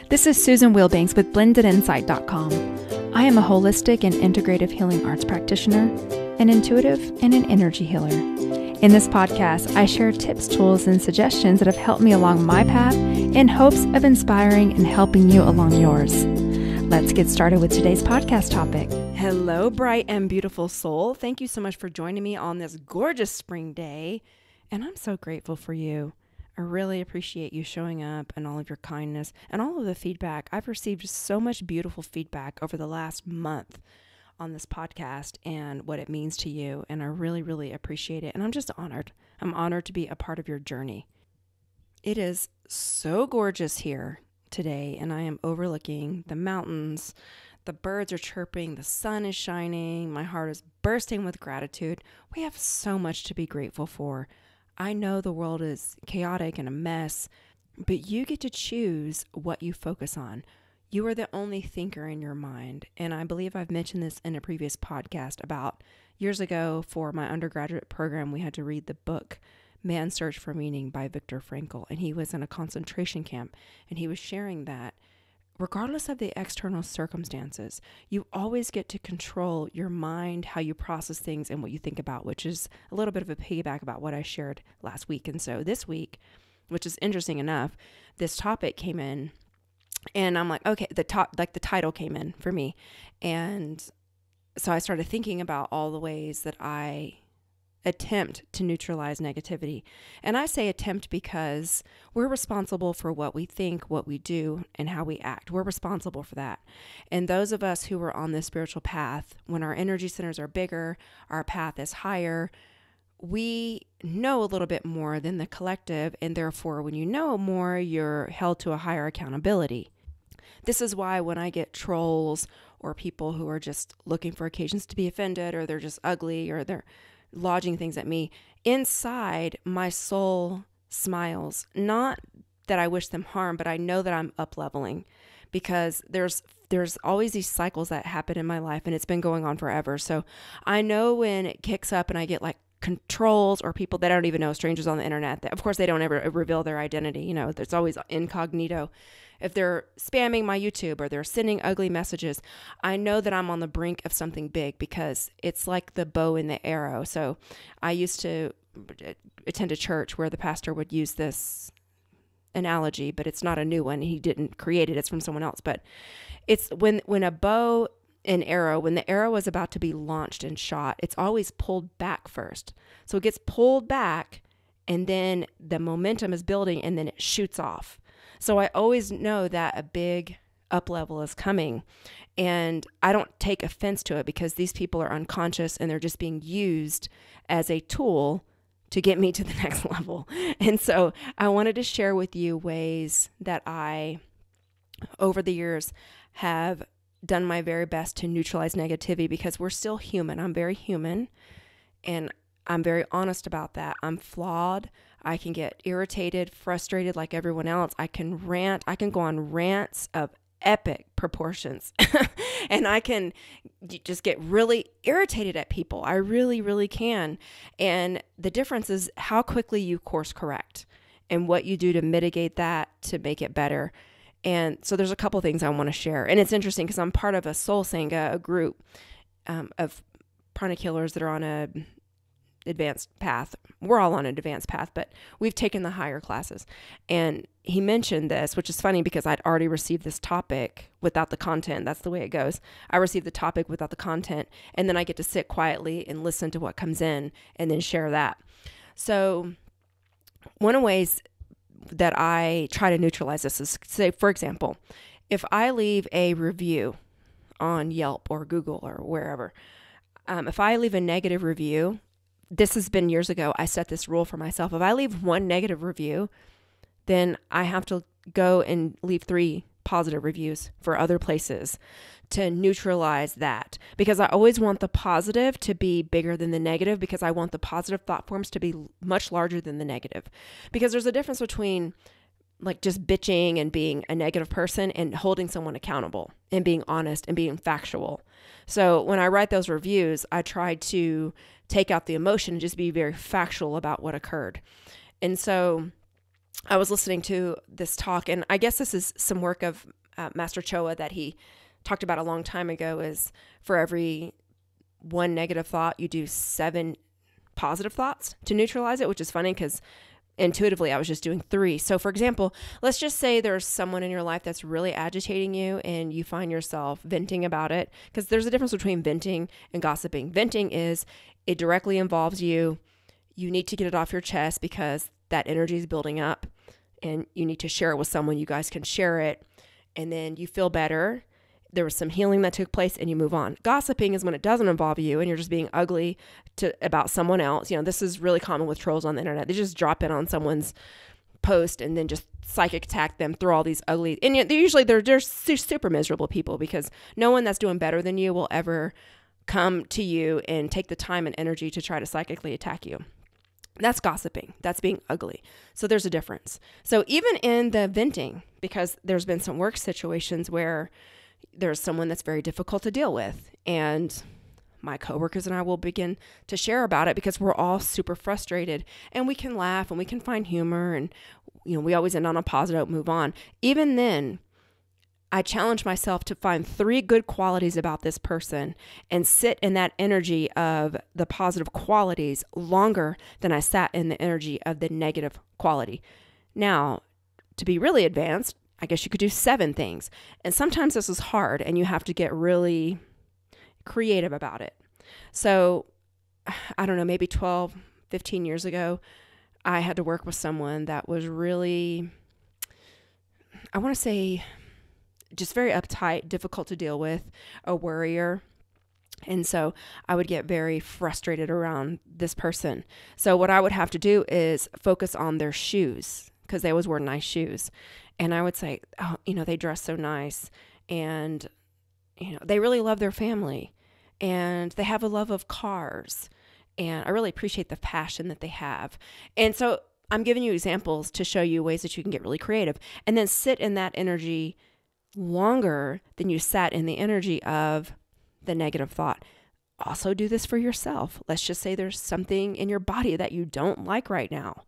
This is Susan Wheelbanks with blendedinsight.com. I am a holistic and integrative healing arts practitioner, an intuitive, and an energy healer. In this podcast, I share tips, tools, and suggestions that have helped me along my path in hopes of inspiring and helping you along yours. Let's get started with today's podcast topic. Hello, bright and beautiful soul. Thank you so much for joining me on this gorgeous spring day, and I'm so grateful for you. I really appreciate you showing up and all of your kindness and all of the feedback. I've received so much beautiful feedback over the last month on this podcast and what it means to you, and I really, really appreciate it. And I'm just honored. I'm honored to be a part of your journey. It is so gorgeous here today, and I am overlooking the mountains. The birds are chirping, the sun is shining, my heart is bursting with gratitude. We have so much to be grateful for. I know the world is chaotic and a mess, but you get to choose what you focus on. You are the only thinker in your mind. And I believe I've mentioned this in a previous podcast about years ago for my undergraduate program. We had to read the book, Man's Search for Meaning by Viktor Frankl. And he was in a concentration camp, and he was sharing that regardless of the external circumstances, you always get to control your mind, how you process things, and what you think about, which is a little bit of a piggyback about what I shared last week. And so this week, which is interesting enough, this topic came in, and I'm like, okay, the title came in for me. And so I started thinking about all the ways that I attempt to neutralize negativity. And I say attempt because we're responsible for what we think, what we do, and how we act. We're responsible for that. And those of us who are on this spiritual path, when our energy centers are bigger, our path is higher, we know a little bit more than the collective. And therefore, when you know more, you're held to a higher accountability. This is why when I get trolls or people who are just looking for occasions to be offended, or they're just ugly, or they're lodging things at me, inside my soul smiles. Not that I wish them harm, but I know that I'm up leveling, because there's always these cycles that happen in my life, and it's been going on forever. So I know when it kicks up and I get like trolls or people that I don't even know, strangers on the internet, that of course they don't ever reveal their identity. You know, there's always incognito. If they're spamming my YouTube or they're sending ugly messages, I know that I'm on the brink of something big, because it's like the bow and the arrow. So I used to attend a church where the pastor would use this analogy, but it's not a new one. He didn't create it. It's from someone else. But it's when a bow and arrow, when the arrow is about to be launched and shot, it's always pulled back first. So it gets pulled back, and then the momentum is building, and then it shoots off. So I always know that a big up level is coming, and I don't take offense to it, because these people are unconscious and they're just being used as a tool to get me to the next level. And so I wanted to share with you ways that I, over the years, have done my very best to neutralize negativity, because we're still human. I'm very human, and I'm very honest about that. I'm flawed. I can get irritated, frustrated like everyone else. I can rant. I can go on rants of epic proportions. And I can just get really irritated at people. I really, really can. And the difference is how quickly you course correct and what you do to mitigate that, to make it better. And so there's a couple things I want to share. And it's interesting because I'm part of a Soul Sangha, a group of prana killers that are on a advanced path. We're all on an advanced path, but we've taken the higher classes. And he mentioned this, which is funny because I'd already received this topic without the content. That's the way it goes. I received the topic without the content, and then I get to sit quietly and listen to what comes in and then share that. So one of the ways that I try to neutralize this is, say, for example, if I leave a review on Yelp or Google or wherever, if I leave a negative review, this has been years ago, I set this rule for myself. If I leave one negative review, then I have to go and leave 3 positive reviews for other places to neutralize that, because I always want the positive to be bigger than the negative, because I want the positive thought forms to be much larger than the negative. Because there's a difference between like just bitching and being a negative person and holding someone accountable and being honest and being factual. So when I write those reviews, I try to take out the emotion and just be very factual about what occurred. And so I was listening to this talk, and I guess this is some work of Master Choa that he talked about a long time ago, is for every one negative thought, you do 7 positive thoughts to neutralize it, which is funny because intuitively I was just doing 3. So for example, let's just say there's someone in your life that's really agitating you and you find yourself venting about it, because there's a difference between venting and gossiping. Venting is it directly involves you. You need to get it off your chest because that energy is building up and you need to share it with someone. You guys can share it and then you feel better. There was some healing that took place and you move on. Gossiping is when it doesn't involve you and you're just being ugly about someone else. This is really common with trolls on the internet. They just drop in on someone's post and then just psychic attack them through all these ugly, and they're super miserable people, because no one that's doing better than you will ever come to you and take the time and energy to try to psychically attack you. That's gossiping. That's being ugly. So there's a difference. So even in the venting, because there's been some work situations where there's someone that's very difficult to deal with, and my coworkers and I will begin to share about it because we're all super frustrated, and we can laugh and we can find humor, and we always end on a positive, move on. Even then, I challenge myself to find 3 good qualities about this person and sit in that energy of the positive qualities longer than I sat in the energy of the negative quality. Now, to be really advanced, I guess you could do 7 things. And sometimes this is hard and you have to get really creative about it. So, I don't know, maybe 12, 15 years ago, I had to work with someone that was really, I want to say, just very uptight, difficult to deal with, a worrier. And so I would get very frustrated around this person. So what I would have to do is focus on their shoes, because they always wore nice shoes. And I would say, oh, they dress so nice, and, they really love their family, and they have a love of cars. And I really appreciate the passion that they have. And so I'm giving you examples to show you ways that you can get really creative and then sit in that energy longer than you sat in the energy of the negative thought. Also do this for yourself. Let's just say there's something in your body that you don't like right now.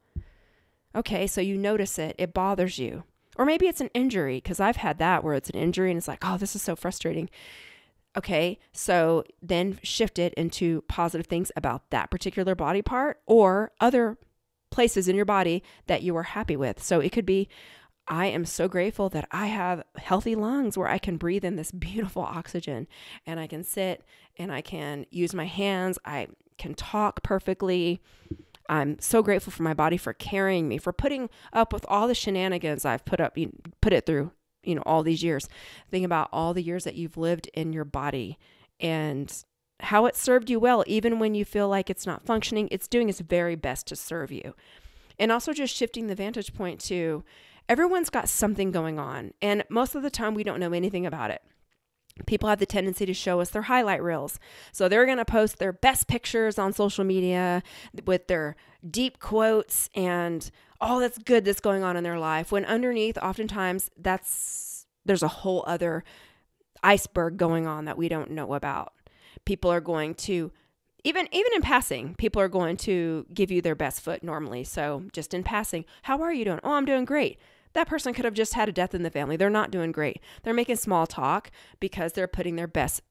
Okay, so you notice it. It bothers you. Or maybe it's an injury, because I've had that where it's an injury and it's like, oh, this is so frustrating. Okay, so then shift it into positive things about that particular body part or other places in your body that you are happy with. So it could be, I am so grateful that I have healthy lungs where I can breathe in this beautiful oxygen, and I can sit and I can use my hands. I can talk perfectly. I'm so grateful for my body for carrying me, for putting up with all the shenanigans I've put it through, all these years. Think about all the years that you've lived in your body and how it served you well, even when you feel like it's not functioning. It's doing its very best to serve you. And also just shifting the vantage point to, everyone's got something going on, and most of the time we don't know anything about it. People have the tendency to show us their highlight reels. So they're going to post their best pictures on social media with their deep quotes and all that's good that's going on in their life, when underneath, oftentimes, there's a whole other iceberg going on that we don't know about. People are going to, even in passing, people are going to give you their best foot normally. So just in passing, how are you doing? Oh, I'm doing great. That person could have just had a death in the family. They're not doing great. They're making small talk because they're putting their best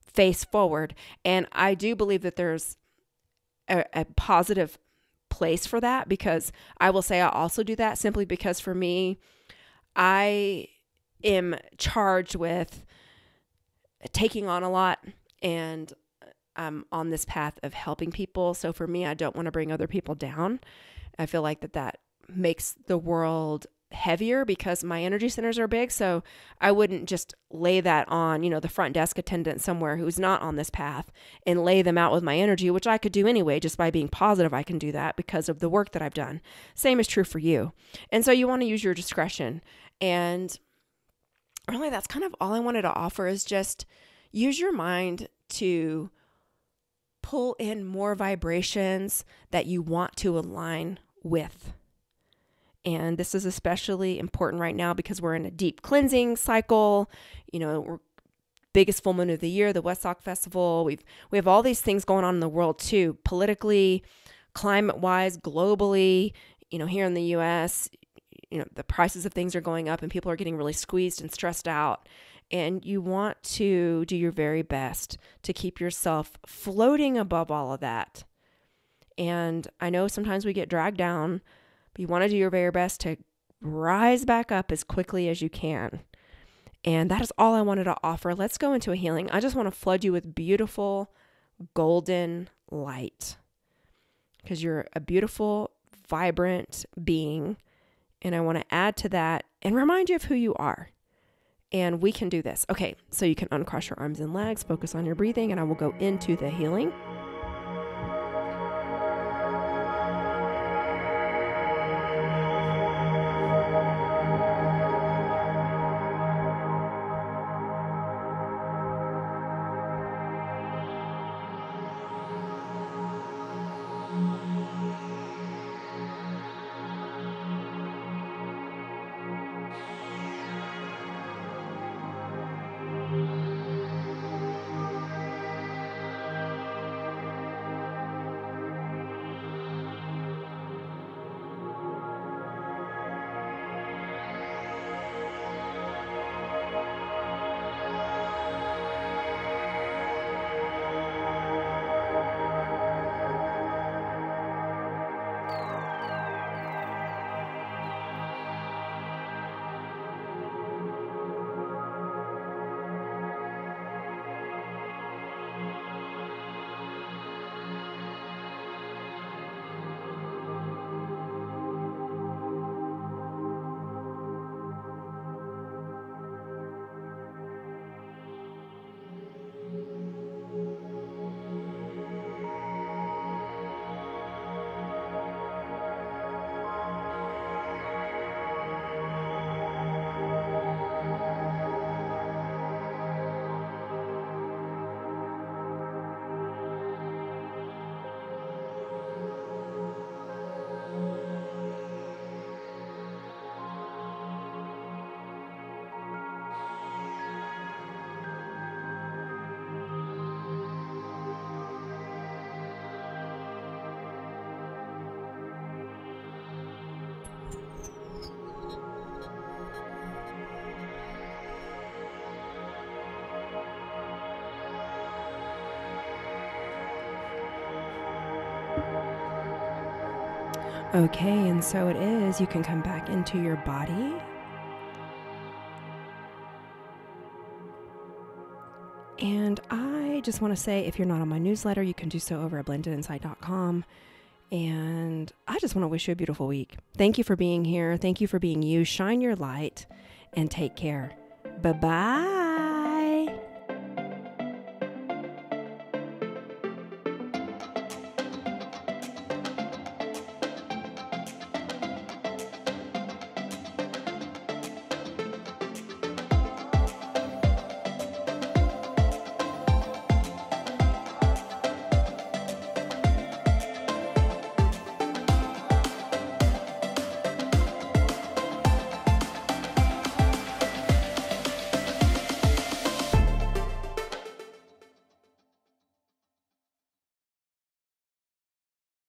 face forward. And I do believe that there's a positive place for that, because I will say I also do that simply because for me, I am charged with taking on a lot, and I'm on this path of helping people. So for me, I don't want to bring other people down. I feel like that makes the world heavier because my energy centers are big. So I wouldn't just lay that on, the front desk attendant somewhere who's not on this path and lay them out with my energy, which I could do anyway. Just by being positive, I can do that because of the work that I've done. Same is true for you. And so you want to use your discretion. And really, that's kind of all I wanted to offer, is just use your mind to pull in more vibrations that you want to align with. And this is especially important right now because we're in a deep cleansing cycle. We're biggest full moon of the year, the Westsock Festival. We have all these things going on in the world too, politically, climate-wise, globally. Here in the U.S., the prices of things are going up and people are getting really squeezed and stressed out. And you want to do your very best to keep yourself floating above all of that. And I know sometimes we get dragged down, but you want to do your very best to rise back up as quickly as you can. And that is all I wanted to offer. Let's go into a healing. I just want to flood you with beautiful golden light, because you're a beautiful, vibrant being. And I want to add to that and remind you of who you are. And we can do this. Okay, so you can uncross your arms and legs, focus on your breathing, and I will go into the healing. Okay, and so it is. You can come back into your body. And I just want to say, if you're not on my newsletter, you can do so over at blendedinsight.com. And I just want to wish you a beautiful week. Thank you for being here. Thank you for being you. Shine your light and take care. Bye-bye.